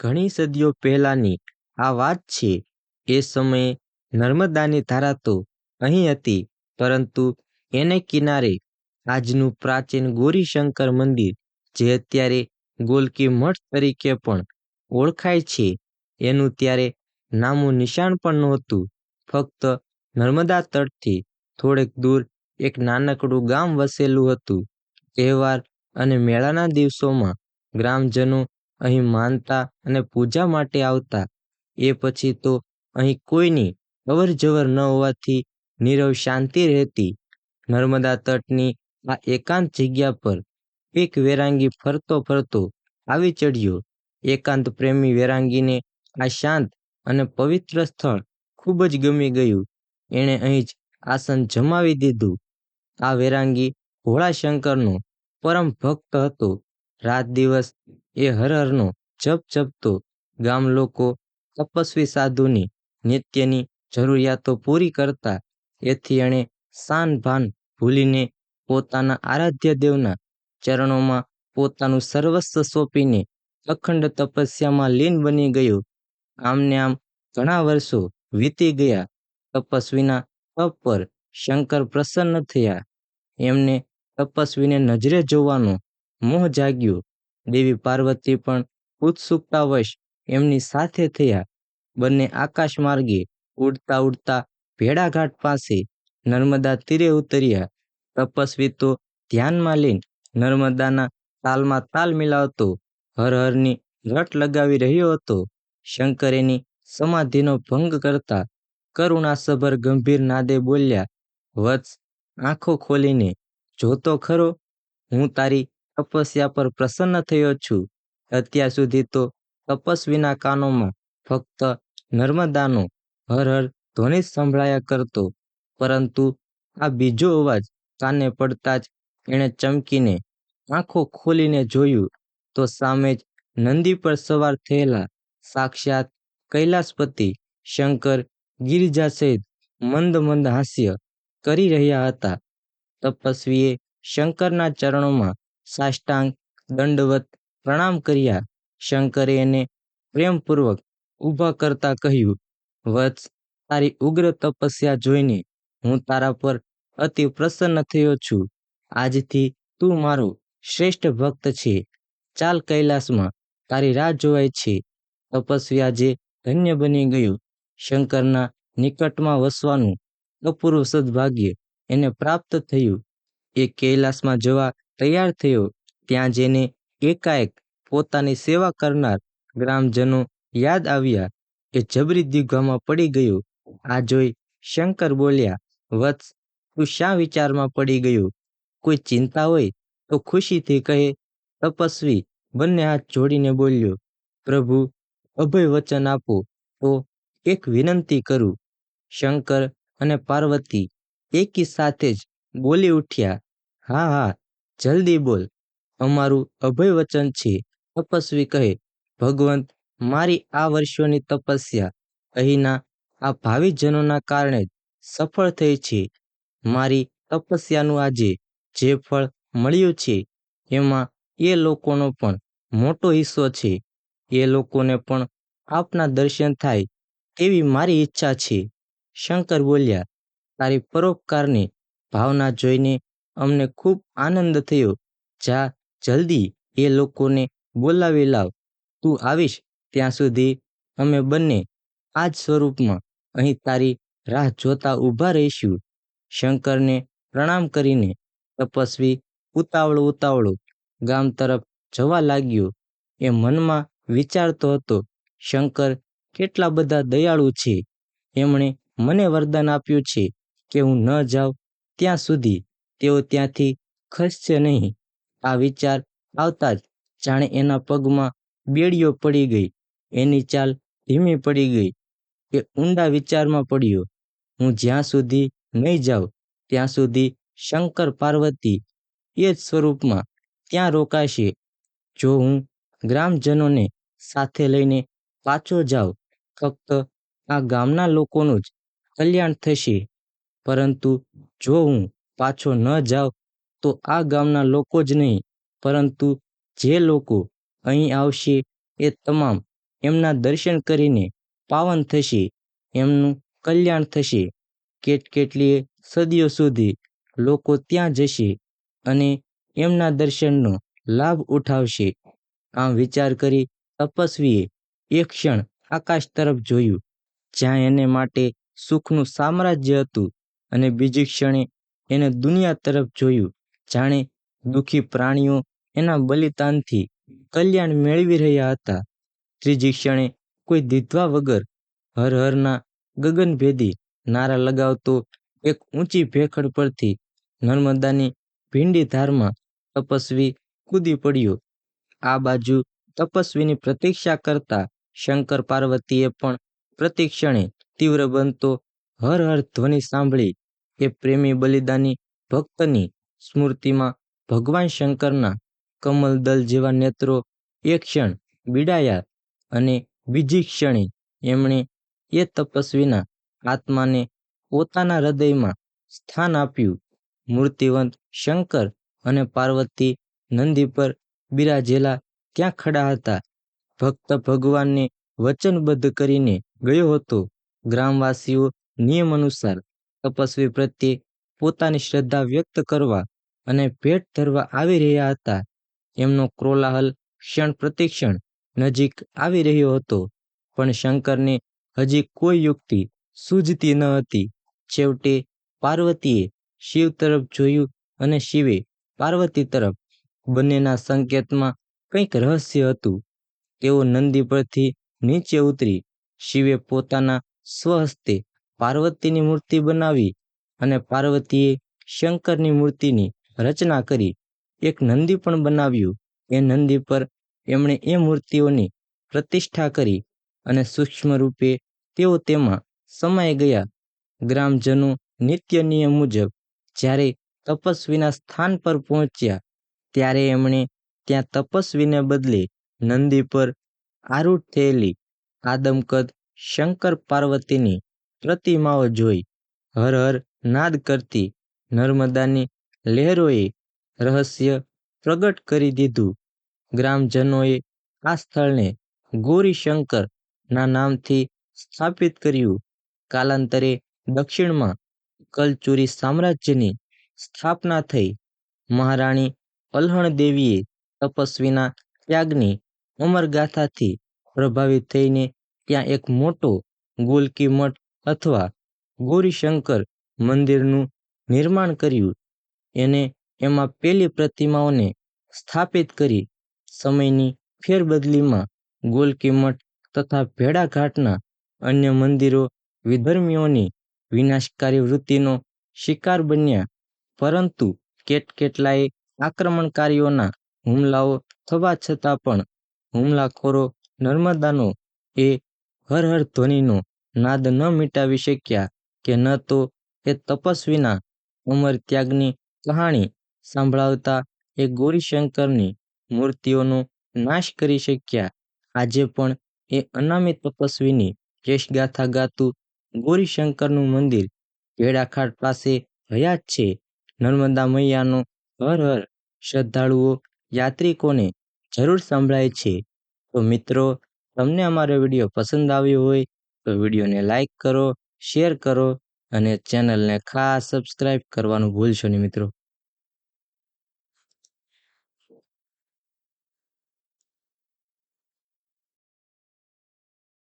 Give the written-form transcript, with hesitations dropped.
ઘણી સદીઓ પહેલાંની આ વાત છે. એ સમયે નર્મદાની ધારા તો અહીં હતી, પરંતુ એને કિનારે આજનું પ્રાચીન ગૌરીશંકર મંદિર, જે અત્યારે ગોલકી મઠ તરીકે પણ ઓળખાય છે, એનું ત્યારે નામું નિશાન પણ નહોતું. ફક્ત નર્મદા તટથી થોડેક દૂર એક નાનકડું ગામ વસેલું હતું. તહેવાર અને મેળાના દિવસોમાં ગ્રામજનો અહીં માનતા અને પૂજા માટે આવતા. એ પછી તો અહીં કોઈની અવર જવર ન હોવાથી નીરવ શાંતિ રહેતી. નર્મદા તટની આ એકાંત જગ્યા પર એક વેરાંગી ફરતો ફરતો આવી ચડ્યો. એકાંત પ્રેમી વેરાંગીને આ શાંત અને પવિત્ર સ્થળ ખૂબ જ ગમી ગયું. એણે અહીં જ આસન જમાવી દીધું. આ વેરાંગી ભોળાશંકરનો પરમ ભક્ત હતો. રાત દિવસ એ હર હરનો જપ જપતો. ગામ લોકો તપસ્વી સાધુની નિત્યની જરૂરિયાતો પૂરી કરતા. એથી એણે શાન ભાન ભૂલીને પોતાના આરાધ્ય દેવના ચરણોમાં પોતાનું સર્વસ્વ સોંપીને અખંડ તપસ્યામાં લીન બની ગયો. આમને આમ ઘણા વર્ષો વીતી ગયા. તપસ્વીના તપ પર શંકર પ્રસન્ન થયા. એમને તપસ્વીને નજરે જોવાનો મોહ જાગ્યો. દેવી પાર્વતી પણ ઉત્સુકતાવશ એમની સાથે થયા. બંને આકાશ માર્ગે ઉડતા ઉડતા ભેડાઘાટ પાસે નર્મદા તીરે ઉતર્યા. તપસ્વી તો ધ્યાનમાં લઈને નર્મદાના તાલમાં તાલ મિલાવતો હર હરની રટ લગાવી રહ્યો હતો. શંકર એની સમાધિનો ભંગ કરતા કરુણાસભર ગંભીર નાદે બોલ્યા, વત્સ, આંખો ખોલીને જોતો ખરો. હું તારી તપસ્યા પર પ્રસન્ન થયો છું. અત્યાર સુધી તો તપસ્વીના કાનોમાં ફક્ત નર્મદાનો હર હર ધ્વનિ સંભળાયા કરતો, પરંતુ આ બીજો અવાજ કાને પડતા જ એણે ચમકીને આંખો ખોલીને જોયું, તો સામે જ નંદી પર સવાર થયેલા સાક્ષાત કૈલાસપતિ શંકર ગિરિજા સહિત મંદ મંદ હાસ્ય કરી રહ્યા હતા. તપસ્વીએ શંકરના ચરણોમાં સાષ્ટાંગ દંડવત પ્રણામ કર્યા. શંકરે એને પ્રેમપૂર્વક ઊભા કરતા કહ્યું, વત્સ, તારી ઉગ્ર તપસ્યા જોઈને હું તારા પર અતિ પ્રસન્ન થયો છું. આજથી તું મારો શ્રેષ્ઠ ભક્ત છે. ચાલ, કૈલાસમાં તારી રાહ જોવાય છે. તપસ્વી આજે ધન્ય બની ગયું. શંકરના નિકટમાં વસવાનું અપૂર્વ સદભાગ્ય એને પ્રાપ્ત થયું. એ કૈલાસમાં જવા તૈયાર થયો. ત્યાં જઈને એકાએક પોતાની સેવા કરનાર ગ્રામજનો યાદ આવ્યા. એ જબરી દ્વિધામાં પડી ગયો. આ જોઈ શંકર બોલ્યા, વત્સ, તું શા વિચારમાં પડી ગયો? કોઈ ચિંતા હોય તો ખુશીથી કહે. તપસ્વી બંને હાથ જોડીને બોલ્યો, પ્રભુ, અભય વચન આપો તો એક વિનંતી કરું. શંકર અને પાર્વતી એકી સાથે જ બોલી ઉઠ્યા, હા હા, જલ્દી બોલ, અમારું અભય વચન છે. તપસ્વી કહે, ભગવંત, મારી આ વર્ષોની તપસ્યા અહીંના આ ભાવિજનોના કારણે જ સફળ થઈ છે. મારી તપસ્યાનું આજે જે ફળ મળ્યું છે, એમાં એ લોકોનો પણ મોટો હિસ્સો છે. એ લોકોને પણ આપના દર્શન થાય તેવી મારી ઈચ્છા છે. શંકર બોલ્યા, તારી પરોપકારની ભાવના જોઈને અમને ખૂબ આનંદ થયો. જા, જલ્દી એ લોકોને બોલાવી લાવ. તું આવીશ ત્યાં સુધી અમે બંને આ જ સ્વરૂપમાં અહીં તારી રાહ જોતા ઊભા રહીશું. શંકરને પ્રણામ કરીને તપસ્વી ઉતાવળો ઉતાવળો ગામ તરફ જવા લાગ્યો. એ મનમાં વિચારતો હતો, શંકર કેટલા બધા દયાળુ છે. એમણે મને વરદાન આપ્યું છે કે હું ન જાઉં ત્યાં સુધી તેઓ ત્યાંથી ખસશે નહીં. આ વિચાર આવતા જ જાણે એના પગમાં બેડીઓ પડી ગઈ. એની ચાલ ધીમી પડી ગઈ. એ ઊંડા વિચારમાં પડ્યો. હું જ્યાં સુધી નહીં જાઉં ત્યાં સુધી શંકર પાર્વતી એ જ સ્વરૂપમાં ત્યાં રોકાશે. જો હું ગ્રામજનોને સાથે લઈને પાછો જાઉં, ફક્ત આ ગામના લોકોનું જ કલ્યાણ થશે. પરંતુ જો હું પાછો ન જાઉં તો આ ગામના લોકો જ નહીં, પરંતુ જે લોકો અહીં આવશે એ તમામ એમના દર્શન કરીને પાવન થશે, એમનું કલ્યાણ થશે. કેટલીય સદીઓ સુધી લોકો ત્યાં જશે અને એમના દર્શનનો લાભ ઉઠાવશે. આમ વિચાર કરી તપસ્વીએ એક ક્ષણ આકાશ તરફ જોયું, જ્યાં એને માટે સુખનું સામ્રાજ્ય હતું, અને બીજી ક્ષણે એને દુનિયા તરફ જોયું, જાણે દુઃખી પ્રાણીઓ એના બલિદાનથી કલ્યાણ મેળવી રહ્યા હતા. ત્રીજી ક્ષણે કોઈ દીધવા વગર હર હરના ગગનભેદી નારા લગાવતો એક ઊંચી ભેખડ પરથી નર્મદાની ભીંડી ધારમાં તપસ્વી કૂદી પડ્યો. આ બાજુ તપસ્વીની પ્રતીક્ષા કરતા શંકર પાર્વતીએ પણ પ્રતિક્ષણે તીવ્ર બનતો હર હર ધ્વનિ સાંભળી એ પ્રેમી બલિદાની ભક્તની સ્મૃતિમાં ભગવાન શંકરના કમલદલ જેવા નેત્રો એક ક્ષણ બીડાયા, અને બીજી ક્ષણે એમણે એ તપસ્વીના આત્માને પોતાના હૃદયમાં સ્થાન આપ્યું. મૂર્તિવંત શંકર અને પાર્વતી નંદી પર બિરાજેલા ત્યાં ખડા હતા. ભક્ત ભગવાનને વચનબદ્ધ કરીને ગયો હતો. ગ્રામવાસીઓ નિયમ અનુસાર તપસ્વી પ્રત્યે પોતાની શ્રદ્ધા વ્યક્ત કરવા અને ભેટ ધરવા આવી રહ્યા હતા. એમનો ક્રોલાહલ ક્ષણ પ્રતિક્ષણ નજીક આવી રહ્યો હતો, પણ શંકરને હજી કોઈ યુક્તિ સૂઝતી ન હતી. છેવટે પાર્વતીએ શિવ તરફ જોયું અને શિવે પાર્વતી તરફ. બંનેના સંકેતમાં કંઈક રહસ્ય હતું. તેઓ નંદી પરથી નીચે ઉતરી શિવે પોતાના સ્વહસ્તે પાર્વતીની મૂર્તિ બનાવી, અને પાર્વતીએ શંકરની મૂર્તિની રચના કરી એક નંદી પણ બનાવ્યું. એ નંદી પર એમણે એ મૂર્તિઓની પ્રતિષ્ઠા કરી, અને સૂક્ષ્મ રૂપે તેઓ તેમાં સમાઈ ગયા. ગ્રામજનો નિત્ય નિયમ મુજબ જ્યારે તપસ્વીના સ્થાન પર પહોંચ્યા, ત્યારે એમણે ત્યાં તપસ્વીને બદલે નંદી પર આરૂઢ થયેલી આદમકદ શંકર પાર્વતીની પ્રતિમાઓ જોઈ. હર હર નાદ કરતી નર્મદાની લહેરોએ રહસ્ય પ્રગટ કરી દીધું. ગ્રામજનોએ આ સ્થળને ગૌરીશંકર ના નામથી સ્થાપિત કર્યું. કાલાંતરે દક્ષિણમાં કલચુરી સામ્રાજ્યની સ્થાપના થઈ. મહારાણી અલ્હણ દેવીએ તપસ્વીના ત્યાગની અમરગાથાથી પ્રભાવિત થઈને ત્યાં એક મોટો ગોલકી મઠ અથવા ગૌરીશંકર મંદિરનું નિર્માણ કર્યું. એને એમાં પેલી પ્રતિમાઓને સ્થાપિત કરી. સમયની ફેરબદલીમાં ગોલકી મઠ તથા ભેડાઘાટના અન્ય મંદિરો વિધર્મીઓની વિનાશકારી વૃત્તિનો શિકાર બન્યા. પરંતુ કેટલાય આક્રમણકારીઓના હુમલાઓ થવા છતાં પણ હુમલાખોરો નર્મદાનો એ હર હર ધ્વનિનો નાદ ન મિટાવી શક્યા, કે ન તો એ તપસ્વીના અમર ત્યાગની કહાણી સંભળાવતા એ ગૌરીશંકરની મૂર્તિઓનો નાશ કરી શક્યા. આજે પણ એ અનામી તપસ્વીની યશગાથા ગાતું ગૌરીશંકરનું મંદિર ભેડાઘાટ પાસે હયાત છે. નર્મદા મૈયાનો હર હર શ્રદ્ધાળુઓ યાત્રિકોને જરૂર સંભળાય છે. તો મિત્રો, તમને અમારો વિડીયો પસંદ આવ્યો હોય તો વિડીયોને લાઈક કરો, શેર કરો, અને ચેનલને ખાસ સબસ્ક્રાઈબ કરવાનું ભૂલશો નહીં મિત્રો.